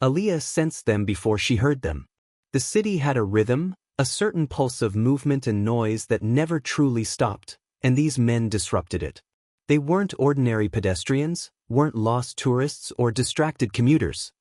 Aaliyah sensed them before she heard them. The city had a rhythm, a certain pulse of movement and noise that never truly stopped, and these men disrupted it. They weren't ordinary pedestrians, weren't lost tourists or distracted commuters.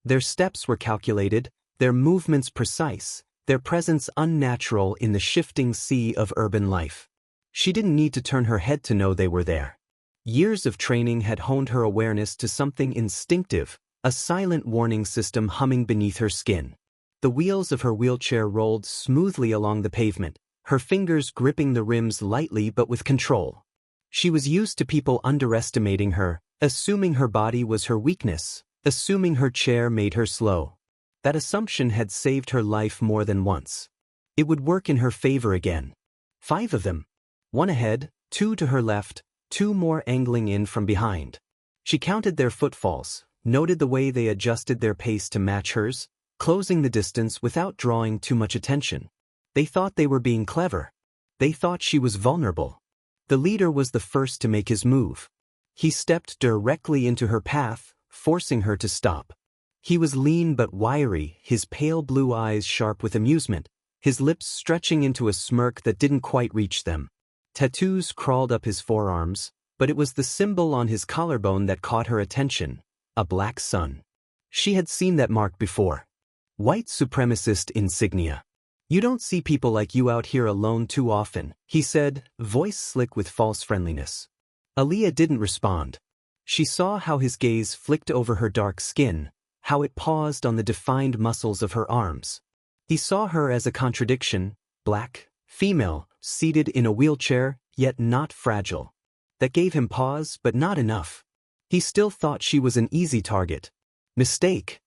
Their steps were calculated, their movements precise, their presence unnatural in the shifting sea of urban life. She didn't need to turn her head to know they were there. Years of training had honed her awareness to something instinctive, a silent warning system humming beneath her skin. The wheels of her wheelchair rolled smoothly along the pavement, her fingers gripping the rims lightly but with control. She was used to people underestimating her, assuming her body was her weakness, assuming her chair made her slow. That assumption had saved her life more than once. It would work in her favor again. 5 of them. 1 ahead, 2 to her left, 2 more angling in from behind. She counted their footfalls, noted the way they adjusted their pace to match hers, closing the distance without drawing too much attention. They thought they were being clever. They thought she was vulnerable. The leader was the first to make his move. He stepped directly into her path, forcing her to stop. He was lean but wiry, his pale blue eyes sharp with amusement, his lips stretching into a smirk that didn't quite reach them. Tattoos crawled up his forearms, but it was the symbol on his collarbone that caught her attention, a black sun. She had seen that mark before. White supremacist insignia. "You don't see people like you out here alone too often," he said, voice slick with false friendliness. Aaliyah didn't respond. She saw how his gaze flicked over her dark skin, how it paused on the defined muscles of her arms. He saw her as a contradiction, black, female, seated in a wheelchair, yet not fragile. That gave him pause, but not enough. He still thought she was an easy target. Mistake.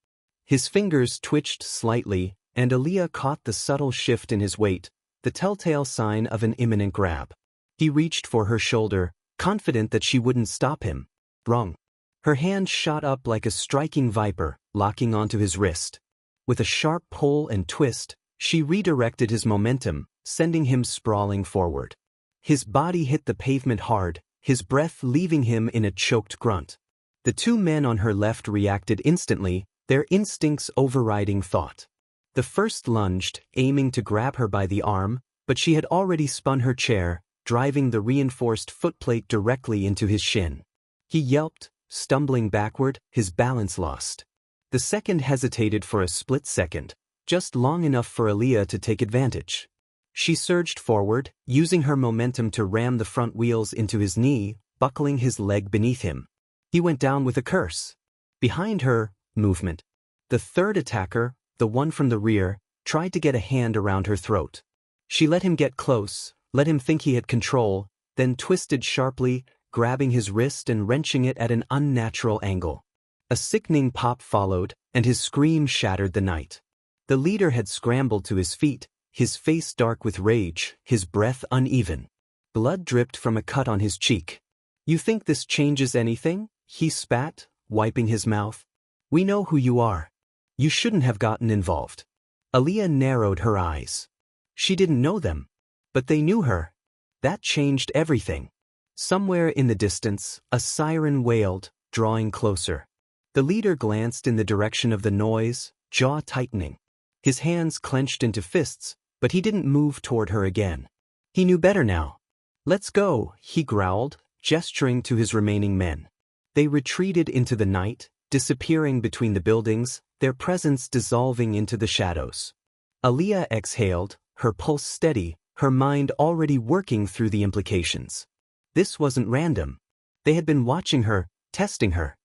His fingers twitched slightly, and Aaliyah caught the subtle shift in his weight, the telltale sign of an imminent grab. He reached for her shoulder, confident that she wouldn't stop him. Wrong. Her hand shot up like a striking viper, locking onto his wrist. With a sharp pull and twist, she redirected his momentum, sending him sprawling forward. His body hit the pavement hard, his breath leaving him in a choked grunt. The 2 men on her left reacted instantly, their instincts overriding thought. The first lunged, aiming to grab her by the arm, but she had already spun her chair, driving the reinforced footplate directly into his shin. He yelped, stumbling backward, his balance lost. The second hesitated for a split second, just long enough for Aaliyah to take advantage. She surged forward, using her momentum to ram the front wheels into his knee, buckling his leg beneath him. He went down with a curse. Behind her, movement. The third attacker, the one from the rear, tried to get a hand around her throat. She let him get close, let him think he had control, then twisted sharply, grabbing his wrist and wrenching it at an unnatural angle. A sickening pop followed, and his scream shattered the night. The leader had scrambled to his feet, his face dark with rage, his breath uneven. Blood dripped from a cut on his cheek. "You think this changes anything?" he spat, wiping his mouth. "We know who you are. You shouldn't have gotten involved." Aaliyah narrowed her eyes. She didn't know them, but they knew her. That changed everything. Somewhere in the distance, a siren wailed, drawing closer. The leader glanced in the direction of the noise, jaw tightening. His hands clenched into fists, but he didn't move toward her again. He knew better now. "Let's go," he growled, gesturing to his remaining men. They retreated into the night, disappearing between the buildings, their presence dissolving into the shadows. Aaliyah exhaled, her pulse steady, her mind already working through the implications. This wasn't random. They had been watching her, testing her.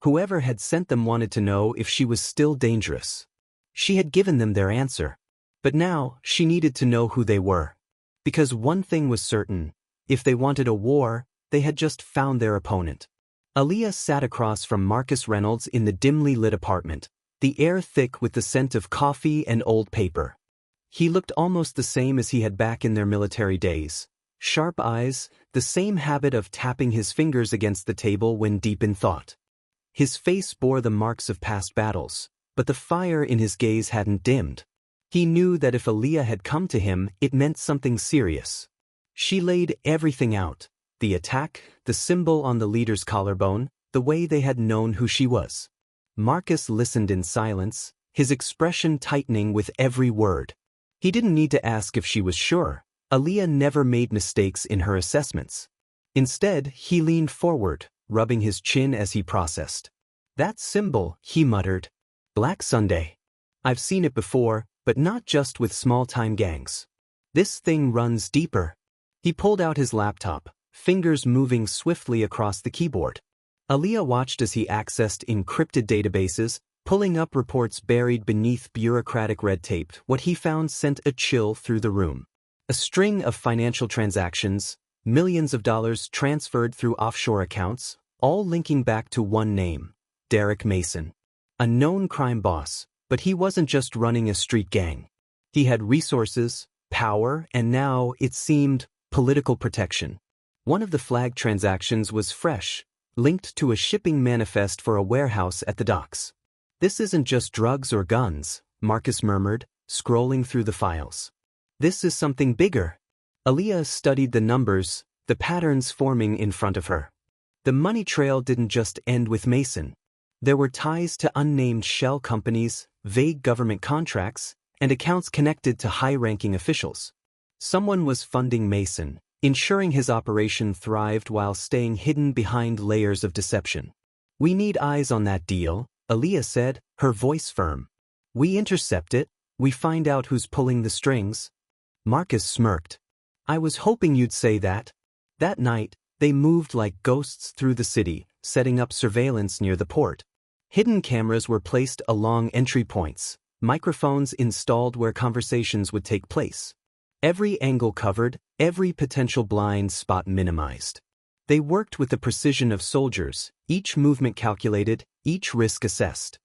Whoever had sent them wanted to know if she was still dangerous. She had given them their answer. But now, she needed to know who they were. Because one thing was certain, if they wanted a war, they had just found their opponent. Aaliyah sat across from Marcus Reynolds in the dimly lit apartment, the air thick with the scent of coffee and old paper. He looked almost the same as he had back in their military days. Sharp eyes, the same habit of tapping his fingers against the table when deep in thought. His face bore the marks of past battles, but the fire in his gaze hadn't dimmed. He knew that if Aaliyah had come to him, it meant something serious. She laid everything out, the attack, the symbol on the leader's collarbone, the way they had known who she was. Marcus listened in silence, his expression tightening with every word. He didn't need to ask if she was sure. Aaliyah never made mistakes in her assessments. Instead, he leaned forward, rubbing his chin as he processed. "That symbol," he muttered. "Black Sunday. I've seen it before, but not just with small-time gangs. This thing runs deeper." He pulled out his laptop, fingers moving swiftly across the keyboard. Aaliyah watched as he accessed encrypted databases, pulling up reports buried beneath bureaucratic red tape. What he found sent a chill through the room. A string of financial transactions, millions of dollars transferred through offshore accounts, all linking back to one name, Derek Mason. A known crime boss, but he wasn't just running a street gang. He had resources, power, and now, it seemed, political protection. One of the flag transactions was fresh, linked to a shipping manifest for a warehouse at the docks. "This isn't just drugs or guns," Marcus murmured, scrolling through the files. "This is something bigger." Aaliyah studied the numbers, the patterns forming in front of her. The money trail didn't just end with Mason. There were ties to unnamed shell companies, vague government contracts, and accounts connected to high-ranking officials. Someone was funding Mason, ensuring his operation thrived while staying hidden behind layers of deception. "We need eyes on that deal," Aaliyah said, her voice firm. "We intercept it, we find out who's pulling the strings." Marcus smirked. "I was hoping you'd say that." That night, they moved like ghosts through the city, setting up surveillance near the port. Hidden cameras were placed along entry points, microphones installed where conversations would take place. Every angle covered, every potential blind spot minimized. They worked with the precision of soldiers, each movement calculated, each risk assessed.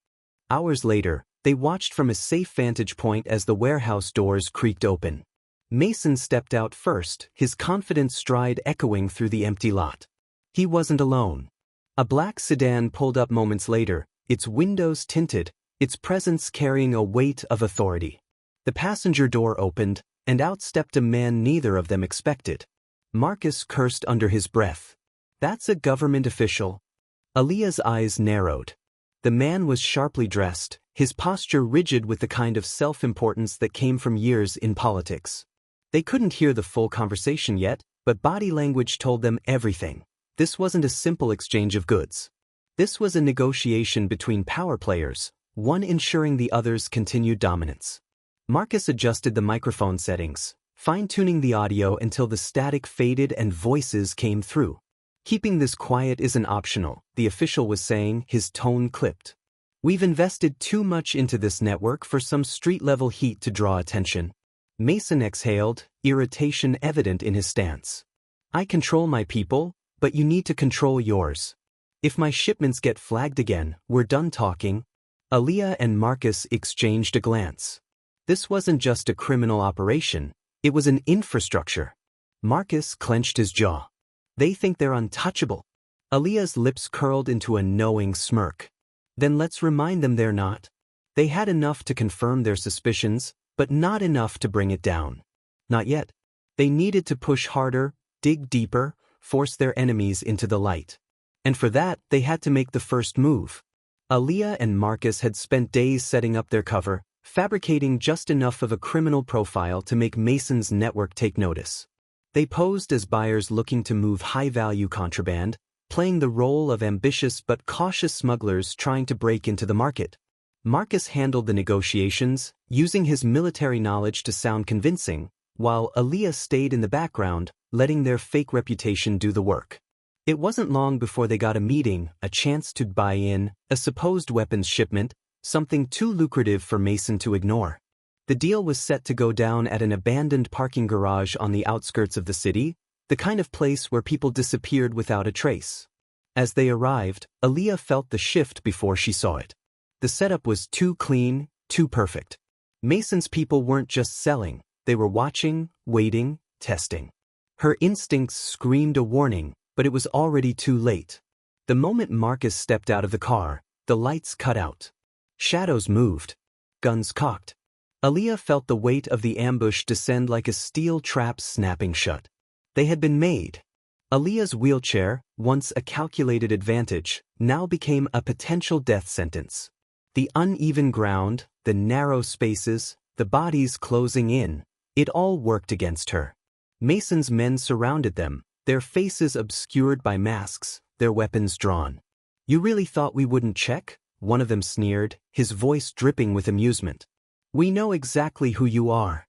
Hours later, they watched from a safe vantage point as the warehouse doors creaked open. Mason stepped out first, his confident stride echoing through the empty lot. He wasn't alone. A black sedan pulled up moments later, its windows tinted, its presence carrying a weight of authority. The passenger door opened, and out stepped a man neither of them expected. Marcus cursed under his breath. "That's a government official." Aaliyah's eyes narrowed. The man was sharply dressed, his posture rigid with the kind of self-importance that came from years in politics. They couldn't hear the full conversation yet, but body language told them everything. This wasn't a simple exchange of goods. This was a negotiation between power players, one ensuring the other's continued dominance. Marcus adjusted the microphone settings, fine-tuning the audio until the static faded and voices came through. "Keeping this quiet isn't optional," the official was saying, his tone clipped. "We've invested too much into this network for some street-level heat to draw attention." Mason exhaled, irritation evident in his stance. "I control my people, but you need to control yours. If my shipments get flagged again, we're done talking." Aaliyah and Marcus exchanged a glance. This wasn't just a criminal operation, it was an infrastructure. Marcus clenched his jaw. "They think they're untouchable." Aaliyah's lips curled into a knowing smirk. "Then let's remind them they're not." They had enough to confirm their suspicions, but not enough to bring it down. Not yet. They needed to push harder, dig deeper, force their enemies into the light. And for that, they had to make the first move. Aaliyah and Marcus had spent days setting up their cover, fabricating just enough of a criminal profile to make Mason's network take notice. They posed as buyers looking to move high-value contraband, playing the role of ambitious but cautious smugglers trying to break into the market. Marcus handled the negotiations, using his military knowledge to sound convincing, while Aaliyah stayed in the background, letting their fake reputation do the work. It wasn't long before they got a meeting, a chance to buy in, a supposed weapons shipment, something too lucrative for Mason to ignore. The deal was set to go down at an abandoned parking garage on the outskirts of the city, the kind of place where people disappeared without a trace. As they arrived, Aaliyah felt the shift before she saw it. The setup was too clean, too perfect. Mason's people weren't just selling, they were watching, waiting, testing. Her instincts screamed a warning, but it was already too late. The moment Marcus stepped out of the car, the lights cut out. Shadows moved. Guns cocked. Aaliyah felt the weight of the ambush descend like a steel trap snapping shut. They had been made. Aaliyah's wheelchair, once a calculated advantage, now became a potential death sentence. The uneven ground, the narrow spaces, the bodies closing in, it all worked against her. Mason's men surrounded them, their faces obscured by masks, their weapons drawn. "You really thought we wouldn't check?" one of them sneered, his voice dripping with amusement. "We know exactly who you are."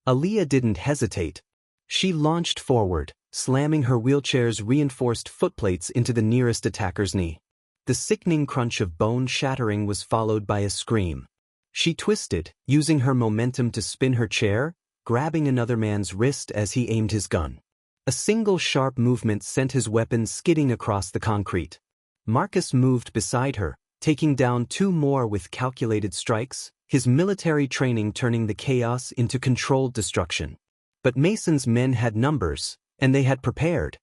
Aaliyah didn't hesitate. She launched forward, slamming her wheelchair's reinforced footplates into the nearest attacker's knee. The sickening crunch of bone shattering was followed by a scream. She twisted, using her momentum to spin her chair, grabbing another man's wrist as he aimed his gun. A single sharp movement sent his weapon skidding across the concrete. Marcus moved beside her, taking down two more with calculated strikes, his military training turning the chaos into controlled destruction. But Mason's men had numbers, and they had prepared.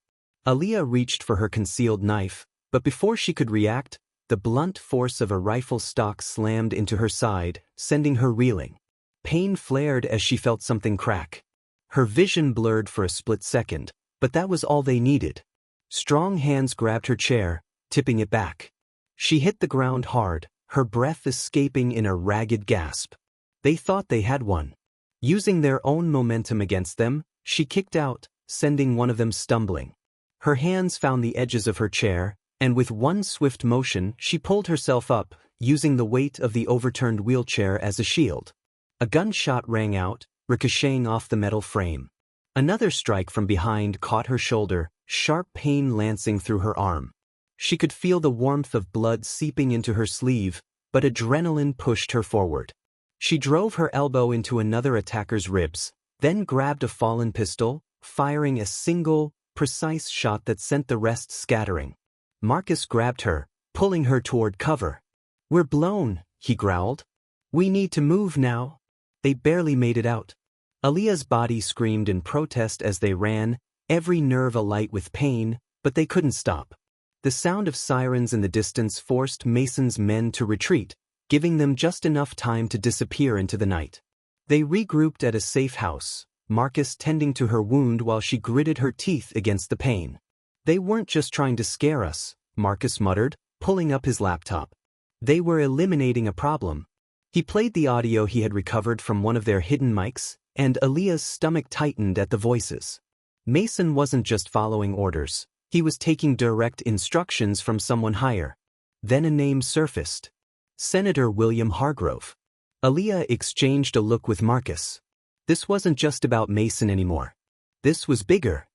Aaliyah reached for her concealed knife, but before she could react, the blunt force of a rifle stock slammed into her side, sending her reeling. Pain flared as she felt something crack. Her vision blurred for a split second, but that was all they needed. Strong hands grabbed her chair, tipping it back. She hit the ground hard, her breath escaping in a ragged gasp. They thought they had won. Using their own momentum against them, she kicked out, sending one of them stumbling. Her hands found the edges of her chair, and with one swift motion she pulled herself up, using the weight of the overturned wheelchair as a shield. A gunshot rang out, ricocheting off the metal frame. Another strike from behind caught her shoulder, sharp pain lancing through her arm. She could feel the warmth of blood seeping into her sleeve, but adrenaline pushed her forward. She drove her elbow into another attacker's ribs, then grabbed a fallen pistol, firing a single, precise shot that sent the rest scattering. Marcus grabbed her, pulling her toward cover. "We're blown," he growled. "We need to move now." They barely made it out. Aaliyah's body screamed in protest as they ran, every nerve alight with pain, but they couldn't stop. The sound of sirens in the distance forced Mason's men to retreat, giving them just enough time to disappear into the night. They regrouped at a safe house, Marcus tending to her wound while she gritted her teeth against the pain. "They weren't just trying to scare us," Marcus muttered, pulling up his laptop. "They were eliminating a problem." He played the audio he had recovered from one of their hidden mics, and Aaliyah's stomach tightened at the voices. Mason wasn't just following orders, he was taking direct instructions from someone higher. Then a name surfaced. Senator William Hargrove. Aaliyah exchanged a look with Marcus. This wasn't just about Mason anymore. This was bigger,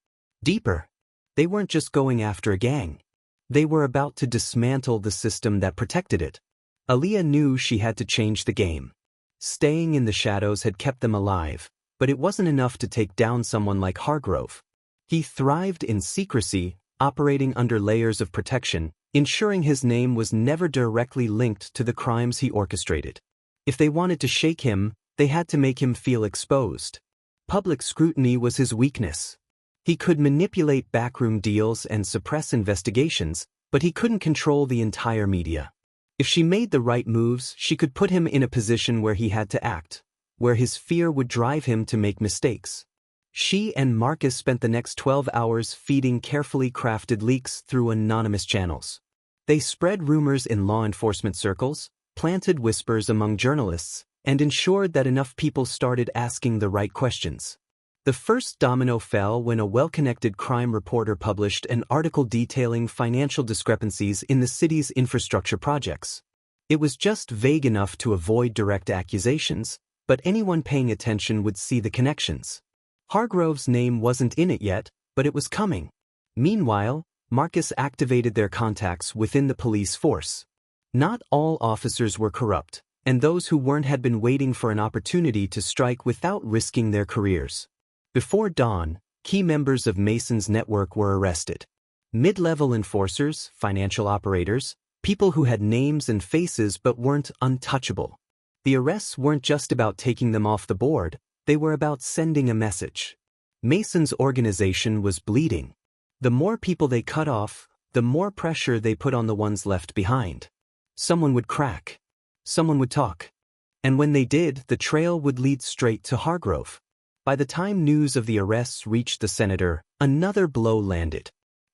deeper. They weren't just going after a gang. They were about to dismantle the system that protected it. Aaliyah knew she had to change the game. Staying in the shadows had kept them alive, but it wasn't enough to take down someone like Hargrove. He thrived in secrecy, operating under layers of protection, ensuring his name was never directly linked to the crimes he orchestrated. If they wanted to shake him, they had to make him feel exposed. Public scrutiny was his weakness. He could manipulate backroom deals and suppress investigations, but he couldn't control the entire media. If she made the right moves, she could put him in a position where he had to act, where his fear would drive him to make mistakes. She and Marcus spent the next 12 hours feeding carefully crafted leaks through anonymous channels. They spread rumors in law enforcement circles, planted whispers among journalists, and ensured that enough people started asking the right questions. The first domino fell when a well-connected crime reporter published an article detailing financial discrepancies in the city's infrastructure projects. It was just vague enough to avoid direct accusations, but anyone paying attention would see the connections. Hargrove's name wasn't in it yet, but it was coming. Meanwhile, Marcus activated their contacts within the police force. Not all officers were corrupt, and those who weren't had been waiting for an opportunity to strike without risking their careers. Before dawn, key members of Mason's network were arrested. Mid-level enforcers, financial operators, people who had names and faces but weren't untouchable. The arrests weren't just about taking them off the board, they were about sending a message. Mason's organization was bleeding. The more people they cut off, the more pressure they put on the ones left behind. Someone would crack. Someone would talk. And when they did, the trail would lead straight to Hargrove. By the time news of the arrests reached the senator, another blow landed.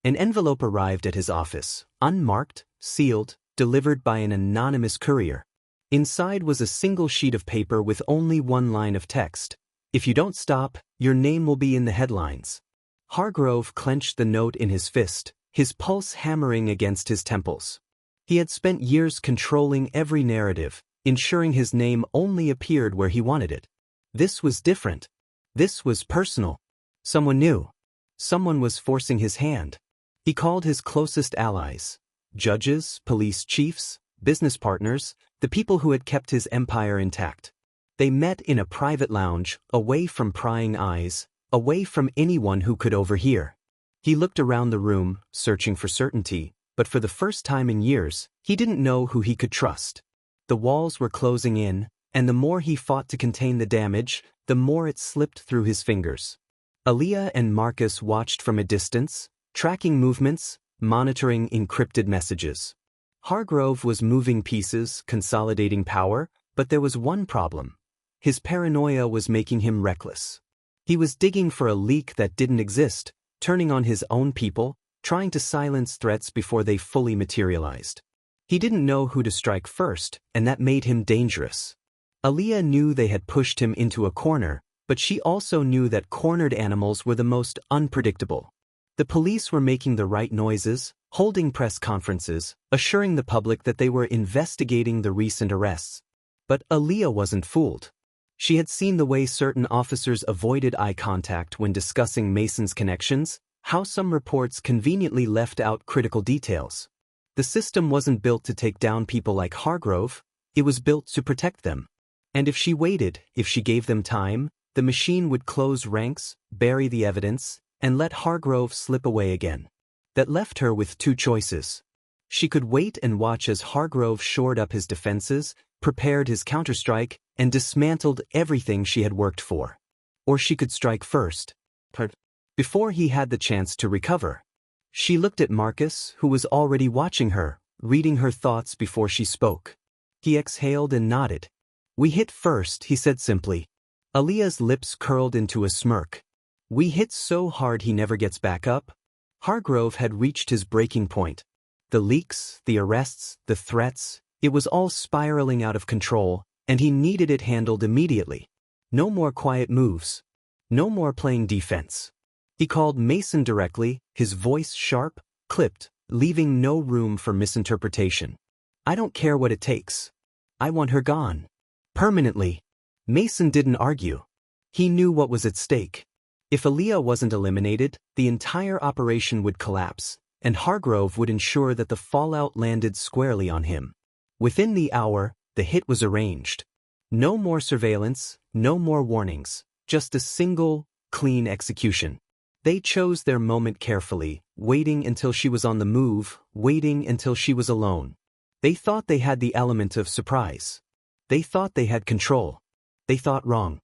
An envelope arrived at his office, unmarked, sealed, delivered by an anonymous courier. Inside was a single sheet of paper with only one line of text. "If you don't stop, your name will be in the headlines." Hargrove clenched the note in his fist, his pulse hammering against his temples. He had spent years controlling every narrative, ensuring his name only appeared where he wanted it. This was different. This was personal. Someone knew. Someone was forcing his hand. He called his closest allies, judges, police chiefs, business partners, the people who had kept his empire intact. They met in a private lounge, away from prying eyes, away from anyone who could overhear. He looked around the room, searching for certainty, but for the first time in years, he didn't know who he could trust. The walls were closing in, and the more he fought to contain the damage, the more it slipped through his fingers. Aaliyah and Marcus watched from a distance, tracking movements, monitoring encrypted messages. Hargrove was moving pieces, consolidating power, but there was one problem. His paranoia was making him reckless. He was digging for a leak that didn't exist, turning on his own people, trying to silence threats before they fully materialized. He didn't know who to strike first, and that made him dangerous. Aaliyah knew they had pushed him into a corner, but she also knew that cornered animals were the most unpredictable. The police were making the right noises, holding press conferences, assuring the public that they were investigating the recent arrests. But Aaliyah wasn't fooled. She had seen the way certain officers avoided eye contact when discussing Mason's connections, how some reports conveniently left out critical details. The system wasn't built to take down people like Hargrove, it was built to protect them. And if she waited, if she gave them time, the machine would close ranks, bury the evidence, and let Hargrove slip away again. That left her with two choices. She could wait and watch as Hargrove shored up his defenses, prepared his counterstrike, and dismantled everything she had worked for. Or she could strike first, before he had the chance to recover. She looked at Marcus, who was already watching her, reading her thoughts before she spoke. He exhaled and nodded. "We hit first," he said simply. Aaliyah's lips curled into a smirk. "We hit so hard he never gets back up." Hargrove had reached his breaking point. The leaks, the arrests, the threats, it was all spiraling out of control, and he needed it handled immediately. No more quiet moves. No more playing defense. He called Mason directly, his voice sharp, clipped, leaving no room for misinterpretation. "I don't care what it takes. I want her gone. Permanently." Mason didn't argue. He knew what was at stake. If Aaliyah wasn't eliminated, the entire operation would collapse, and Hargrove would ensure that the fallout landed squarely on him. Within the hour, the hit was arranged. No more surveillance, no more warnings, just a single, clean execution. They chose their moment carefully, waiting until she was on the move, waiting until she was alone. They thought they had the element of surprise. They thought they had control. They thought wrong.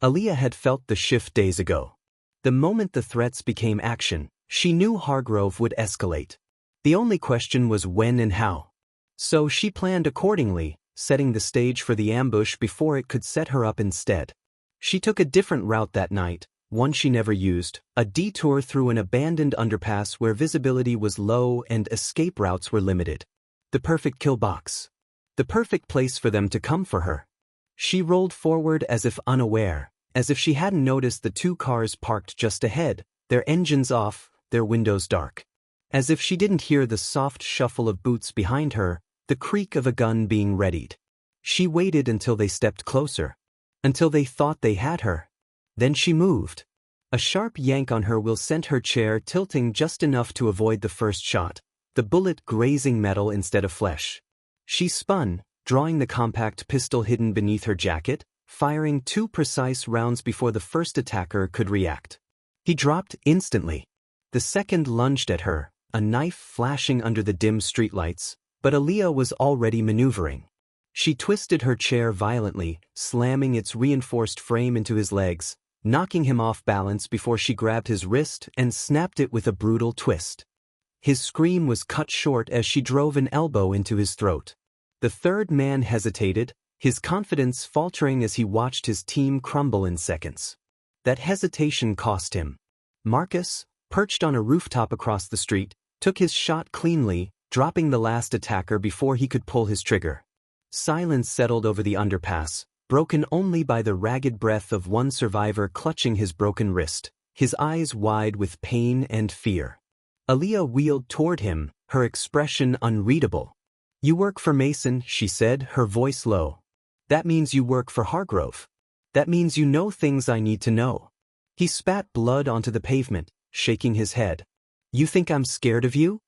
Aaliyah had felt the shift days ago. The moment the threats became action, she knew Hargrove would escalate. The only question was when and how. So she planned accordingly, setting the stage for the ambush before it could set her up instead. She took a different route that night, one she never used, a detour through an abandoned underpass where visibility was low and escape routes were limited. The perfect kill box. The perfect place for them to come for her. She rolled forward as if unaware, as if she hadn't noticed the two cars parked just ahead, their engines off, their windows dark. As if she didn't hear the soft shuffle of boots behind her, the creak of a gun being readied. She waited until they stepped closer. Until they thought they had her. Then she moved. A sharp yank on her will sent her chair tilting just enough to avoid the first shot, the bullet grazing metal instead of flesh. She spun, drawing the compact pistol hidden beneath her jacket, firing 2 precise rounds before the first attacker could react. He dropped instantly. The second lunged at her, a knife flashing under the dim streetlights, but Aaliyah was already maneuvering. She twisted her chair violently, slamming its reinforced frame into his legs, knocking him off balance before she grabbed his wrist and snapped it with a brutal twist. His scream was cut short as she drove an elbow into his throat. The third man hesitated, his confidence faltering as he watched his team crumble in seconds. That hesitation cost him. Marcus, perched on a rooftop across the street, took his shot cleanly, dropping the last attacker before he could pull his trigger. Silence settled over the underpass, broken only by the ragged breath of one survivor clutching his broken wrist, his eyes wide with pain and fear. Aaliyah wheeled toward him, her expression unreadable. "You work for Mason," she said, her voice low. "That means you work for Hargrove. That means you know things I need to know." He spat blood onto the pavement, shaking his head. "You think I'm scared of you?"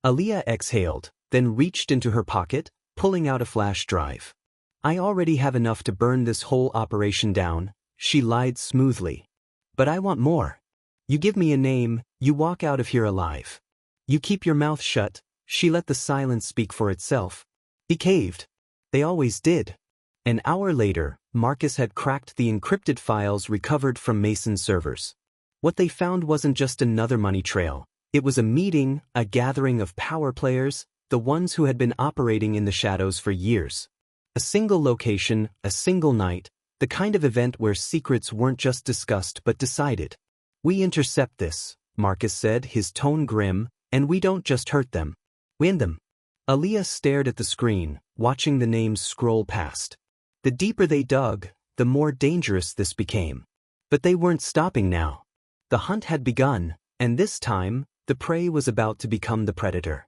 Aaliyah exhaled, then reached into her pocket, pulling out a flash drive. "I already have enough to burn this whole operation down," she lied smoothly. "But I want more. You give me a name, you walk out of here alive. You keep your mouth shut." She let the silence speak for itself. He caved. They always did. An hour later, Marcus had cracked the encrypted files recovered from Mason's servers. What they found wasn't just another money trail. It was a meeting, a gathering of power players, the ones who had been operating in the shadows for years. A single location, a single night, the kind of event where secrets weren't just discussed but decided. "We intercept this," Marcus said, his tone grim, "and we don't just hurt them. Win them." Aaliyah stared at the screen, watching the names scroll past. The deeper they dug, the more dangerous this became. But they weren't stopping now. The hunt had begun, and this time, the prey was about to become the predator.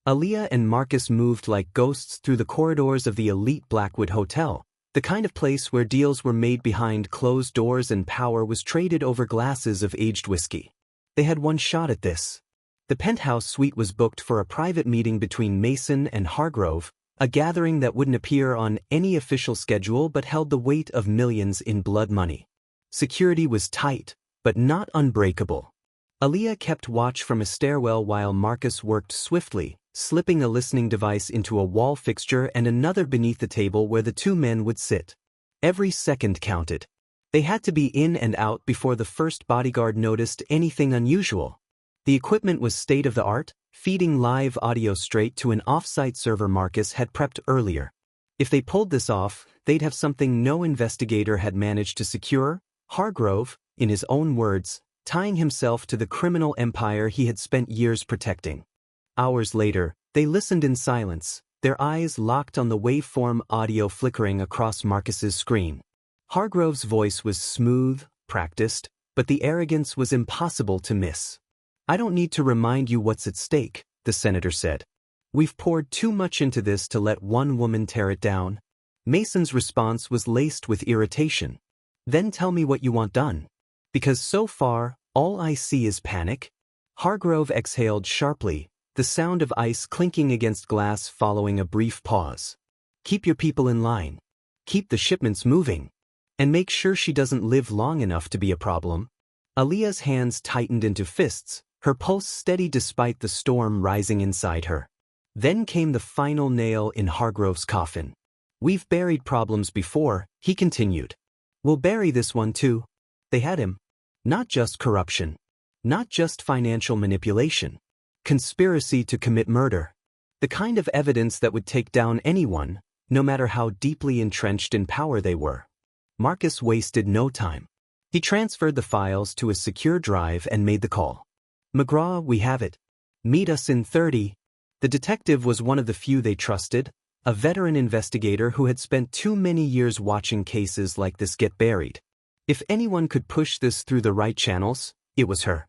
Aaliyah and Marcus moved like ghosts through the corridors of the elite Blackwood Hotel, the kind of place where deals were made behind closed doors and power was traded over glasses of aged whiskey. They had one shot at this. The penthouse suite was booked for a private meeting between Mason and Hargrove, a gathering that wouldn't appear on any official schedule but held the weight of millions in blood money. Security was tight, but not unbreakable. Aaliyah kept watch from a stairwell while Marcus worked swiftly, slipping a listening device into a wall fixture and another beneath the table where the two men would sit. Every second counted. They had to be in and out before the first bodyguard noticed anything unusual. The equipment was state-of-the-art, feeding live audio straight to an off-site server Marcus had prepped earlier. If they pulled this off, they'd have something no investigator had managed to secure: Hargrove, in his own words, tying himself to the criminal empire he had spent years protecting. Hours later, they listened in silence, their eyes locked on the waveform audio flickering across Marcus's screen. Hargrove's voice was smooth, practiced, but the arrogance was impossible to miss. "I don't need to remind you what's at stake," the senator said. "We've poured too much into this to let one woman tear it down." Mason's response was laced with irritation. "Then tell me what you want done. Because so far, all I see is panic." Hargrove exhaled sharply, the sound of ice clinking against glass following a brief pause. "Keep your people in line. Keep the shipments moving. And make sure she doesn't live long enough to be a problem." Aaliyah's hands tightened into fists, her pulse steady despite the storm rising inside her. Then came the final nail in Hargrove's coffin. "We've buried problems before," he continued. "We'll bury this one too." They had him. Not just corruption. Not just financial manipulation. Conspiracy to commit murder. The kind of evidence that would take down anyone, no matter how deeply entrenched in power they were. Marcus wasted no time. He transferred the files to a secure drive and made the call. "McGraw, we have it. Meet us in 30. The detective was one of the few they trusted, a veteran investigator who had spent too many years watching cases like this get buried. If anyone could push this through the right channels, it was her.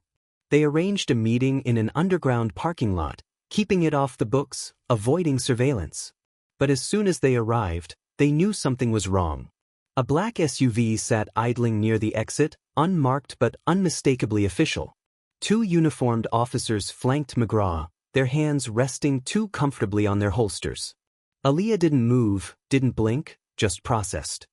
They arranged a meeting in an underground parking lot, keeping it off the books, avoiding surveillance. But as soon as they arrived, they knew something was wrong. A black SUV sat idling near the exit, unmarked but unmistakably official. Two uniformed officers flanked McGraw, their hands resting too comfortably on their holsters. Aaliyah didn't move, didn't blink, just processed.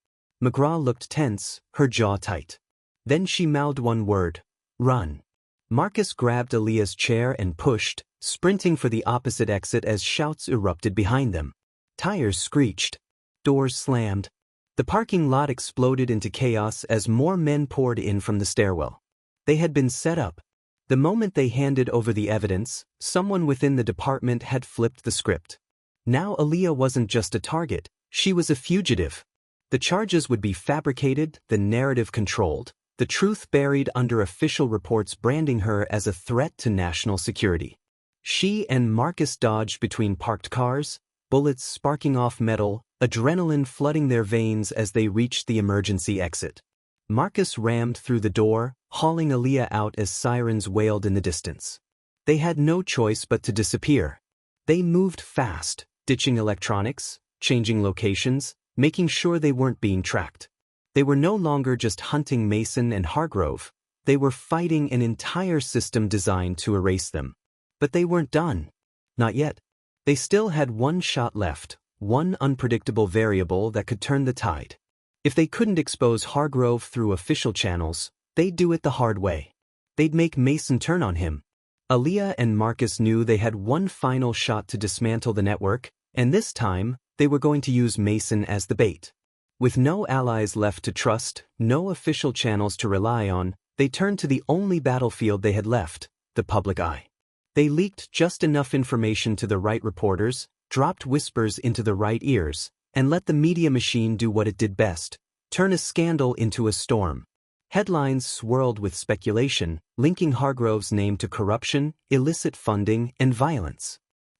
McGraw looked tense, her jaw tight. Then she mouthed one word: "Run." Marcus grabbed Aaliyah's chair and pushed, sprinting for the opposite exit as shouts erupted behind them. Tires screeched. Doors slammed. The parking lot exploded into chaos as more men poured in from the stairwell. They had been set up. The moment they handed over the evidence, someone within the department had flipped the script. Now Aaliyah wasn't just a target, she was a fugitive. The charges would be fabricated, the narrative controlled, the truth buried under official reports branding her as a threat to national security. She and Marcus dodged between parked cars, bullets sparking off metal, adrenaline flooding their veins as they reached the emergency exit. Marcus rammed through the door, hauling Aaliyah out as sirens wailed in the distance. They had no choice but to disappear. They moved fast, ditching electronics, changing locations, making sure they weren't being tracked. They were no longer just hunting Mason and Hargrove, they were fighting an entire system designed to erase them. But they weren't done. Not yet. They still had one shot left, one unpredictable variable that could turn the tide. If they couldn't expose Hargrove through official channels, they'd do it the hard way. They'd make Mason turn on him. Aaliyah and Marcus knew they had one final shot to dismantle the network, and this time, they were going to use Mason as the bait. With no allies left to trust, no official channels to rely on, they turned to the only battlefield they had left, the public eye. They leaked just enough information to the right reporters, dropped whispers into the right ears, and let the media machine do what it did best, turn a scandal into a storm. Headlines swirled with speculation, linking Hargrove's name to corruption, illicit funding, and violence.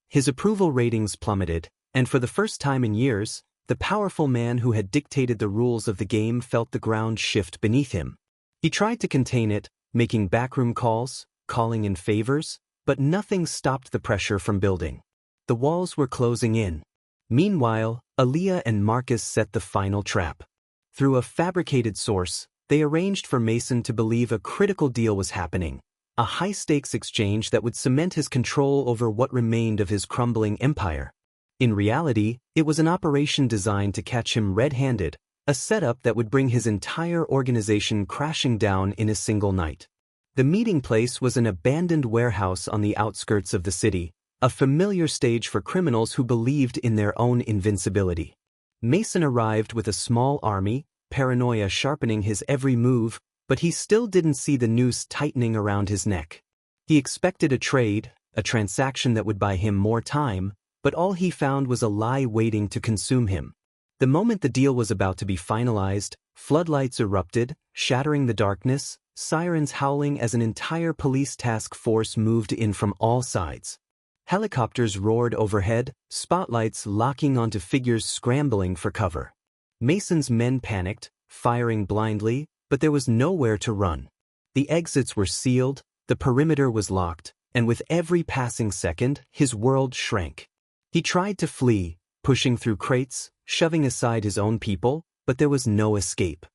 His approval ratings plummeted, and for the first time in years, the powerful man who had dictated the rules of the game felt the ground shift beneath him. He tried to contain it, making backroom calls, calling in favors, but nothing stopped the pressure from building. The walls were closing in. Meanwhile, Aaliyah and Marcus set the final trap. Through a fabricated source, they arranged for Mason to believe a critical deal was happening, a high-stakes exchange that would cement his control over what remained of his crumbling empire. In reality, it was an operation designed to catch him red-handed, a setup that would bring his entire organization crashing down in a single night. The meeting place was an abandoned warehouse on the outskirts of the city, a familiar stage for criminals who believed in their own invincibility. Mason arrived with a small army, paranoia sharpening his every move, but he still didn't see the noose tightening around his neck. He expected a trade, a transaction that would buy him more time, but all he found was a lie waiting to consume him. The moment the deal was about to be finalized, floodlights erupted, shattering the darkness, sirens howling as an entire police task force moved in from all sides. Helicopters roared overhead, spotlights locking onto figures scrambling for cover. Mason's men panicked, firing blindly, but there was nowhere to run. The exits were sealed, the perimeter was locked, and with every passing second, his world shrank. He tried to flee, pushing through crates, shoving aside his own people, but there was no escape.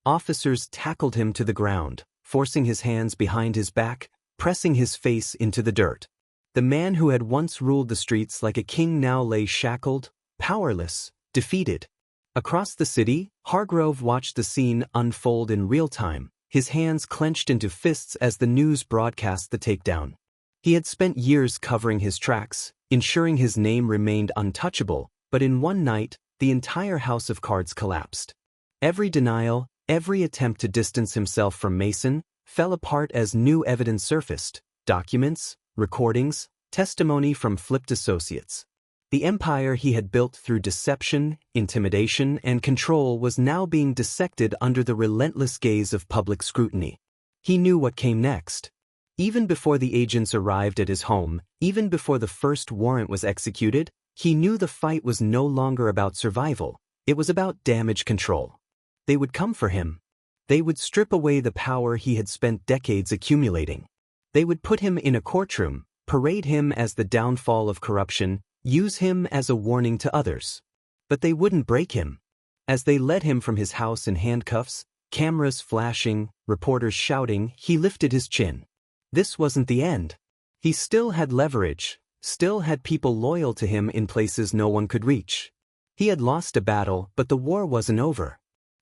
Officers tackled him to the ground, forcing his hands behind his back, pressing his face into the dirt. The man who had once ruled the streets like a king now lay shackled, powerless, defeated. Across the city, Hargrove watched the scene unfold in real time, his hands clenched into fists as the news broadcast the takedown. He had spent years covering his tracks, ensuring his name remained untouchable, but in one night, the entire house of cards collapsed. Every denial, every attempt to distance himself from Mason, fell apart as new evidence surfaced: documents, recordings, testimony from flipped associates. The empire he had built through deception, intimidation, and control was now being dissected under the relentless gaze of public scrutiny. He knew what came next. Even before the agents arrived at his home, even before the first warrant was executed, he knew the fight was no longer about survival, it was about damage control. They would come for him. They would strip away the power he had spent decades accumulating. They would put him in a courtroom, parade him as the downfall of corruption, use him as a warning to others. But they wouldn't break him. As they led him from his house in handcuffs, cameras flashing, reporters shouting, he lifted his chin. This wasn't the end. He still had leverage, still had people loyal to him in places no one could reach. He had lost a battle, but the war wasn't over.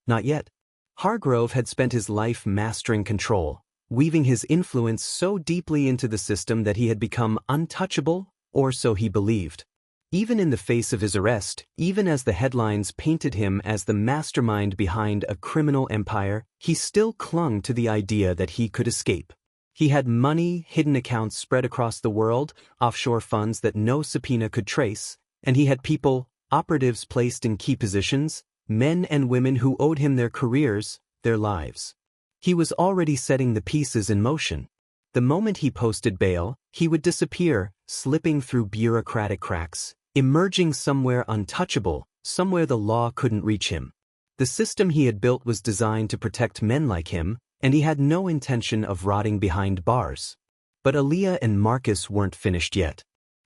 Not yet. Hargrove had spent his life mastering control, weaving his influence so deeply into the system that he had become untouchable, or so he believed. Even in the face of his arrest, even as the headlines painted him as the mastermind behind a criminal empire, he still clung to the idea that he could escape. He had money, hidden accounts spread across the world, offshore funds that no subpoena could trace, and he had people, operatives placed in key positions, men and women who owed him their careers, their lives. He was already setting the pieces in motion. The moment he posted bail, he would disappear, slipping through bureaucratic cracks, emerging somewhere untouchable, somewhere the law couldn't reach him. The system he had built was designed to protect men like him, and he had no intention of rotting behind bars. But Aaliyah and Marcus weren't finished yet.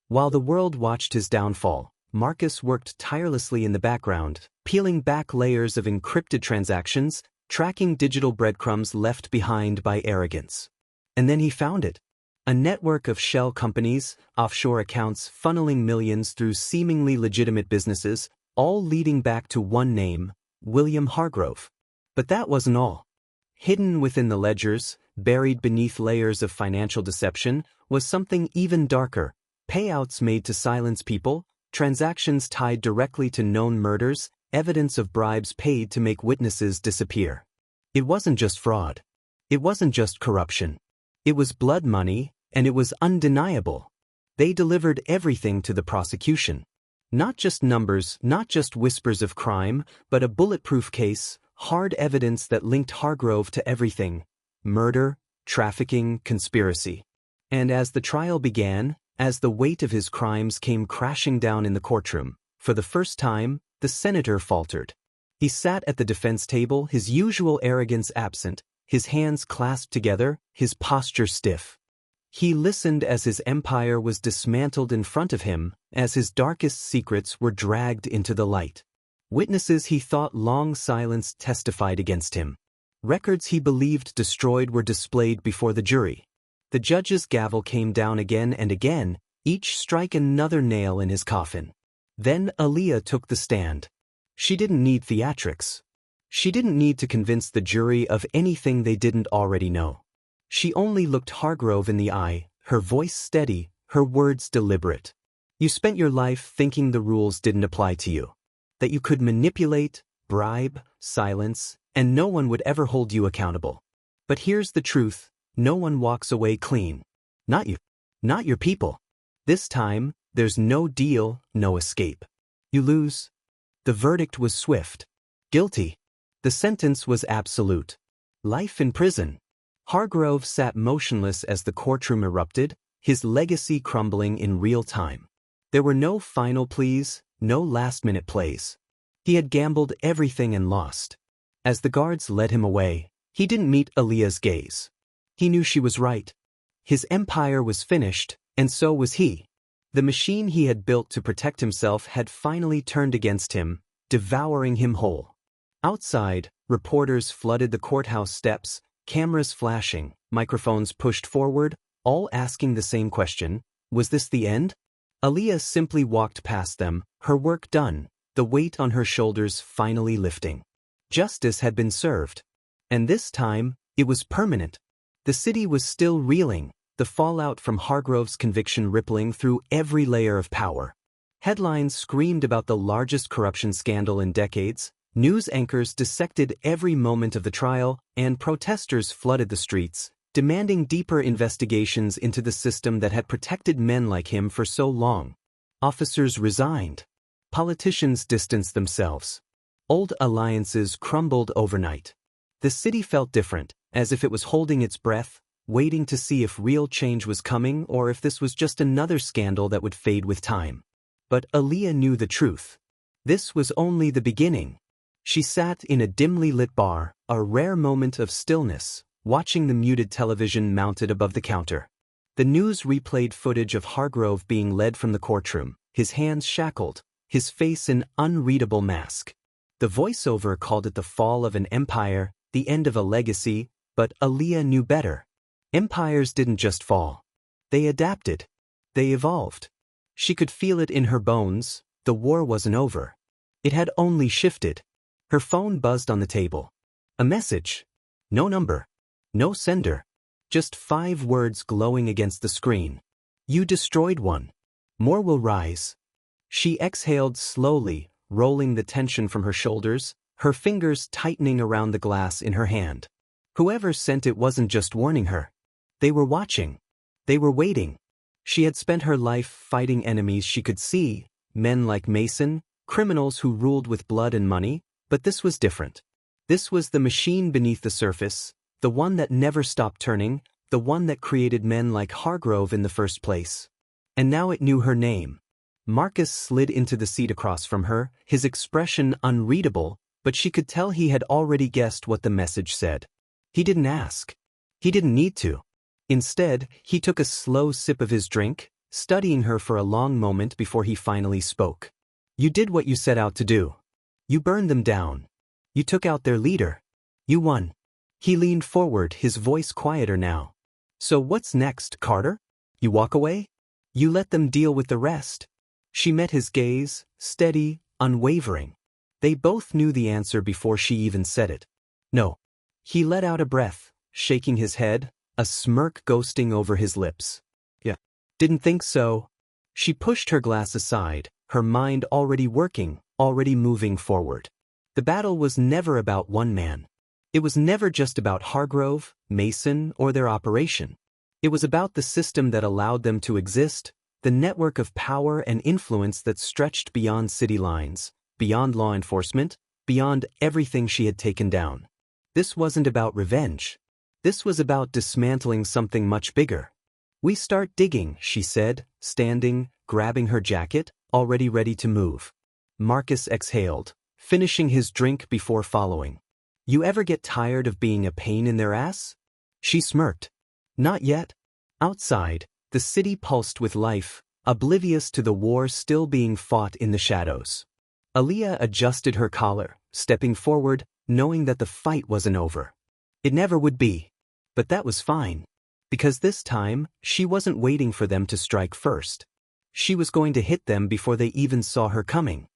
While the world watched his downfall, Marcus worked tirelessly in the background, peeling back layers of encrypted transactions, tracking digital breadcrumbs left behind by arrogance. And then he found it. A network of shell companies, offshore accounts funneling millions through seemingly legitimate businesses, all leading back to one name, William Hargrove. But that wasn't all. Hidden within the ledgers, buried beneath layers of financial deception, was something even darker: payouts made to silence people, transactions tied directly to known murders, evidence of bribes paid to make witnesses disappear. It wasn't just fraud. It wasn't just corruption. It was blood money, and it was undeniable. They delivered everything to the prosecution. Not just numbers, not just whispers of crime, but a bulletproof case, hard evidence that linked Hargrove to everything: murder, trafficking, conspiracy. And as the trial began, as the weight of his crimes came crashing down in the courtroom, for the first time, the senator faltered. He sat at the defense table, his usual arrogance absent, his hands clasped together, his posture stiff. He listened as his empire was dismantled in front of him, as his darkest secrets were dragged into the light. Witnesses he thought long silenced testified against him. Records he believed destroyed were displayed before the jury. The judge's gavel came down again and again, each strike another nail in his coffin. Then Aaliyah took the stand. She didn't need theatrics. She didn't need to convince the jury of anything they didn't already know. She only looked Hargrove in the eye, her voice steady, her words deliberate. You spent your life thinking the rules didn't apply to you. That you could manipulate, bribe, silence, and no one would ever hold you accountable. But here's the truth: no one walks away clean. Not you. Not your people. This time, there's no deal, no escape. You lose. The verdict was swift. Guilty. The sentence was absolute. Life in prison. Hargrove sat motionless as the courtroom erupted, his legacy crumbling in real time. There were no final pleas, no last-minute plays. He had gambled everything and lost. As the guards led him away, he didn't meet Aaliyah's gaze. He knew she was right. His empire was finished, and so was he. The machine he had built to protect himself had finally turned against him, devouring him whole. Outside, reporters flooded the courthouse steps, cameras flashing, microphones pushed forward, all asking the same question: was this the end? Aaliyah simply walked past them, her work done, the weight on her shoulders finally lifting. Justice had been served. And this time, it was permanent. The city was still reeling, the fallout from Hargrove's conviction rippling through every layer of power. Headlines screamed about the largest corruption scandal in decades, news anchors dissected every moment of the trial, and protesters flooded the streets, demanding deeper investigations into the system that had protected men like him for so long. Officers resigned. Politicians distanced themselves. Old alliances crumbled overnight. The city felt different, as if it was holding its breath, waiting to see if real change was coming or if this was just another scandal that would fade with time. But Aaliyah knew the truth. This was only the beginning. She sat in a dimly lit bar, a rare moment of stillness, watching the muted television mounted above the counter. The news replayed footage of Hargrove being led from the courtroom, his hands shackled, his face an unreadable mask. The voiceover called it the fall of an empire, the end of a legacy, but Aaliyah knew better. Empires didn't just fall. They adapted. They evolved. She could feel it in her bones. The war wasn't over. It had only shifted. Her phone buzzed on the table. A message. No number. No sender. Just 5 words glowing against the screen. You destroyed one. More will rise. She exhaled slowly, rolling the tension from her shoulders, her fingers tightening around the glass in her hand. Whoever sent it wasn't just warning her. They were watching. They were waiting. She had spent her life fighting enemies she could see, men like Mason, criminals who ruled with blood and money, but this was different. This was the machine beneath the surface, the one that never stopped turning, the one that created men like Hargrove in the first place. And now it knew her name. Marcus slid into the seat across from her, his expression unreadable, but she could tell he had already guessed what the message said. He didn't ask. He didn't need to. Instead, he took a slow sip of his drink, studying her for a long moment before he finally spoke. You did what you set out to do. You burned them down. You took out their leader. You won. He leaned forward, his voice quieter now. So what's next, Carter? You walk away? You let them deal with the rest? She met his gaze, steady, unwavering. They both knew the answer before she even said it. No. He let out a breath, shaking his head, a smirk ghosting over his lips. Yeah. Didn't think so. She pushed her glass aside, her mind already working, already moving forward. The battle was never about one man. It was never just about Hargrove, Mason, or their operation. It was about the system that allowed them to exist, the network of power and influence that stretched beyond city lines, beyond law enforcement, beyond everything she had taken down. This wasn't about revenge. This was about dismantling something much bigger. We start digging, she said, standing, grabbing her jacket, already ready to move. Marcus exhaled, finishing his drink before following. You ever get tired of being a pain in their ass? She smirked. Not yet. Outside, the city pulsed with life, oblivious to the war still being fought in the shadows. Aaliyah adjusted her collar, stepping forward, knowing that the fight wasn't over. It never would be. But that was fine. Because this time, she wasn't waiting for them to strike first. She was going to hit them before they even saw her coming.